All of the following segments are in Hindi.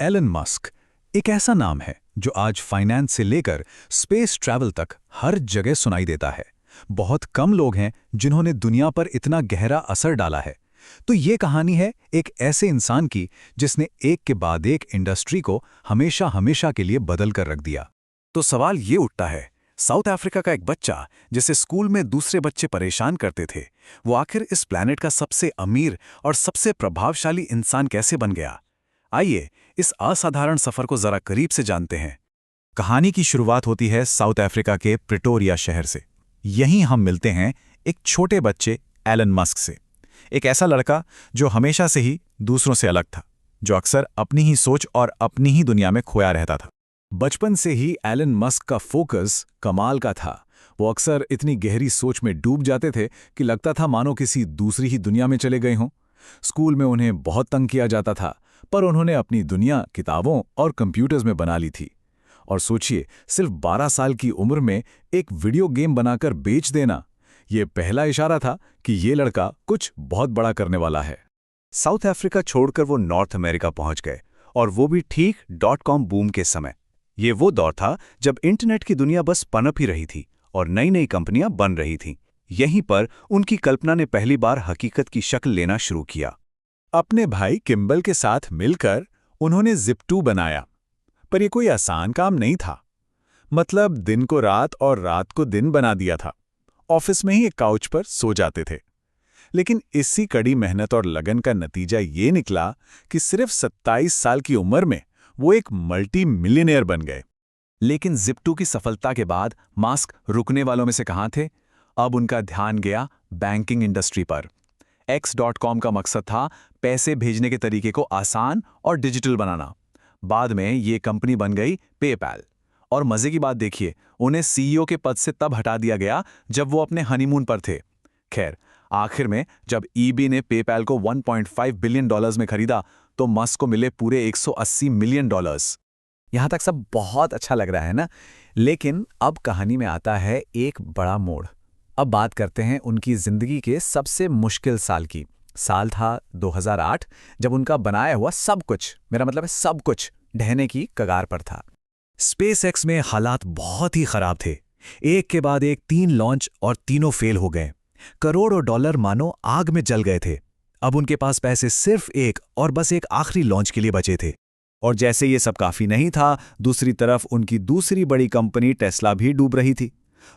एलन मस्क एक ऐसा नाम है जो आज फाइनेंस से लेकर स्पेस ट्रैवल तक हर जगह सुनाई देता है। बहुत कम लोग हैं जिन्होंने दुनिया पर इतना गहरा असर डाला है। तो ये कहानी है एक ऐसे इंसान की जिसने एक के बाद एक इंडस्ट्री को हमेशा हमेशा के लिए बदल कर रख दिया। तो सवाल ये उठता है, साउथ अफ्रीका का एक बच्चा जिसे स्कूल में दूसरे बच्चे परेशान करते थे, वो आखिर इस प्लैनेट का सबसे अमीर और सबसे प्रभावशाली इंसान कैसे बन गया? आइए इस असाधारण सफर को जरा करीब से जानते हैं। कहानी की शुरुआत होती है साउथ अफ्रीका के प्रिटोरिया शहर से। यहीं हम मिलते हैं एक छोटे बच्चे एलन मस्क से। एक ऐसा लड़का जो हमेशा से ही दूसरों से अलग था, जो अक्सर अपनी ही सोच और अपनी ही दुनिया में खोया रहता था। बचपन से ही एलन मस्क का फोकस कमाल का था। वो अक्सर इतनी गहरी सोच में डूब जाते थे कि लगता था मानो किसी दूसरी ही दुनिया में चले गए हों। स्कूल में उन्हें बहुत तंग किया जाता था, पर उन्होंने अपनी दुनिया किताबों और कंप्यूटर्स में बना ली थी। और सोचिए, सिर्फ 12 साल की उम्र में एक वीडियो गेम बनाकर बेच देना, ये पहला इशारा था कि ये लड़का कुछ बहुत बड़ा करने वाला है। साउथ अफ्रीका छोड़कर वो नॉर्थ अमेरिका पहुंच गए, और वो भी ठीक .com बूम के समय। ये वो दौर था जब इंटरनेट की दुनिया बस पनप ही रही थी और नई नई कंपनियां बन रही थीं। यहीं पर उनकी कल्पना ने पहली बार हकीकत की शक्ल लेना शुरू किया। अपने भाई किम्बल के साथ मिलकर उन्होंने Zip2 बनाया। पर यह कोई आसान काम नहीं था। मतलब दिन को रात और रात को दिन बना दिया था। ऑफिस में ही एक काउच पर सो जाते थे। लेकिन इसी कड़ी मेहनत और लगन का नतीजा ये निकला कि सिर्फ 27 साल की उम्र में वो एक मल्टी मिलियनेयर बन गए। लेकिन Zip2 की सफलता के बाद मस्क रुकने वालों में से कहाँ थे? अब उनका ध्यान गया बैंकिंग इंडस्ट्री पर। X.com का मकसद था पैसे भेजने के तरीके को आसान और डिजिटल बनाना। बाद में ये कंपनी बन गई पेपैल। और मजे की बात देखिए, उन्हें सीईओ के पद से तब हटा दिया गया जब वो अपने हनीमून पर थे। खैर, आखिर में जब ईबे ने पेपैल को $1.5 बिलियन में खरीदा, तो मस्क को मिले पूरे $180 मिलियन। यहां तक सब बहुत अच्छा लग रहा है ना? लेकिन अब कहानी में आता है एक बड़ा मोड़। अब बात करते हैं उनकी जिंदगी के सबसे मुश्किल साल की। साल था 2008, जब उनका बनाया हुआ सब कुछ, मेरा मतलब है सब कुछ, ढहने की कगार पर था। स्पेसएक्स में हालात बहुत ही खराब थे। एक के बाद एक 3 लॉन्च और तीनों फेल हो गए। करोड़ों डॉलर मानो आग में जल गए थे। अब उनके पास पैसे सिर्फ एक और बस एक आखिरी लॉन्च के लिए बचे थे। और जैसे ये सब काफी नहीं था, दूसरी तरफ उनकी दूसरी बड़ी कंपनी टेस्ला भी डूब रही थी।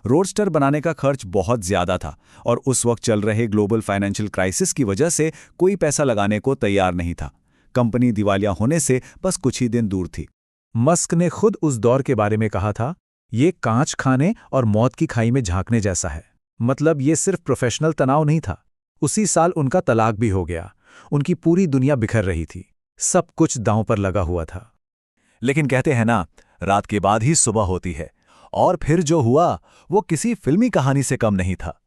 रोडस्टर बनाने का खर्च बहुत ज्यादा था और उस वक्त चल रहे ग्लोबल फाइनेंशियल क्राइसिस की वजह से कोई पैसा लगाने को तैयार नहीं था। कंपनी दिवालिया होने से बस कुछ ही दिन दूर थी। मस्क ने खुद उस दौर के बारे में कहा था, ये कांच खाने और मौत की खाई में झांकने जैसा है। मतलब ये सिर्फ प्रोफेशनल तनाव नहीं था। उसी साल उनका तलाक भी हो गया। उनकी पूरी दुनिया बिखर रही थी। सब कुछ दांव पर लगा हुआ था। लेकिन कहते हैं ना, रात के बाद ही सुबह होती है। और फिर जो हुआ वो किसी फिल्मी कहानी से कम नहीं था।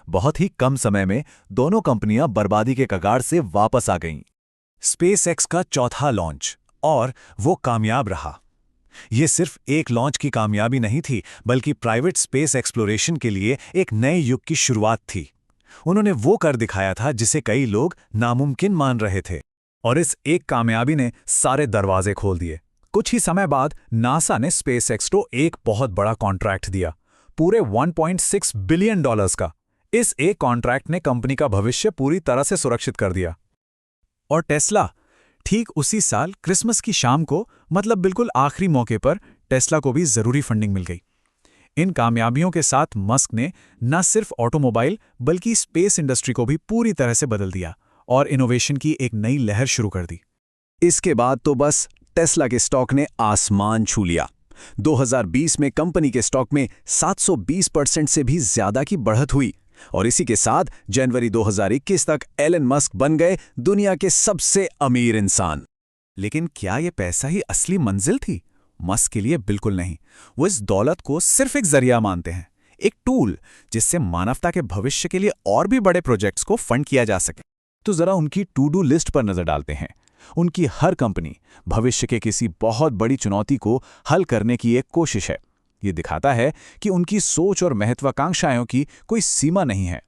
बहुत ही कम समय में दोनों कंपनियां बर्बादी के कगार से वापस आ गईं। स्पेसएक्स का चौथा लॉन्च, और वो कामयाब रहा। ये सिर्फ एक लॉन्च की कामयाबी नहीं थी, बल्कि प्राइवेट स्पेस एक्सप्लोरेशन के लिए एक नए युग की शुरुआत थी। उन्होंने वो कर दिखाया था जिसे कई लोग नामुमकिन मान रहे थे। और इस एक कामयाबी ने सारे दरवाजे खोल दिए। कुछ ही समय बाद नासा ने स्पेसएक्स को एक बहुत बड़ा कॉन्ट्रैक्ट दिया, पूरे $1.6 बिलियन का। इस एक कॉन्ट्रैक्ट ने कंपनी का भविष्य पूरी तरह से सुरक्षित कर दिया। और टेस्ला, ठीक उसी साल क्रिसमस की शाम को, मतलब बिल्कुल आखिरी मौके पर, टेस्ला को भी जरूरी फंडिंग मिल गई। इन कामयाबियों के साथ मस्क ने न सिर्फ ऑटोमोबाइल बल्कि स्पेस इंडस्ट्री को भी पूरी तरह से बदल दिया और इनोवेशन की एक नई लहर शुरू कर दी। इसके बाद तो बस टेस्ला के स्टॉक ने आसमान छू लिया। 2020 में कंपनी के स्टॉक में 720% से भी ज्यादा की बढ़त हुई। और इसी के साथ जनवरी 2021 तक एलन मस्क बन गए दुनिया के सबसे अमीर इंसान। लेकिन क्या यह पैसा ही असली मंजिल थी? मस्क के लिए बिल्कुल नहीं। वो इस दौलत को सिर्फ एक जरिया मानते हैं, एक टूल जिससे मानवता के भविष्य के लिए और भी बड़े प्रोजेक्ट्स को फंड किया जा सके। तो जरा उनकी टू डू लिस्ट पर नजर डालते हैं। उनकी हर कंपनी भविष्य के किसी बहुत बड़ी चुनौती को हल करने की एक कोशिश है। ये दिखाता है कि उनकी सोच और महत्वाकांक्षाओं की कोई सीमा नहीं है।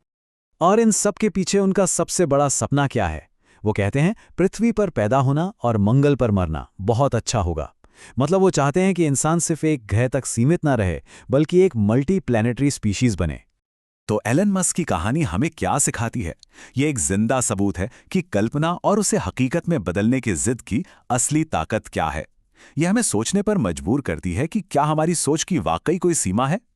और इन सब के पीछे उनका सबसे बड़ा सपना क्या है? वो कहते हैं पृथ्वी पर पैदा होना और मंगल पर मरना बहुत अच्छा होगा। मतलब वो चाहते हैं कि इंसान सिर्फ एक ग्रह तक सीमित ना रहे बल्कि एक मल्टी प्लैनेटरी स्पीशीज बने। तो एलन मस्क की कहानी हमें क्या सिखाती है? ये एक जिंदा सबूत है कि कल्पना और उसे हकीकत में बदलने की जिद की असली ताकत क्या है। यह हमें सोचने पर मजबूर करती है कि क्या हमारी सोच की वाकई कोई सीमा है।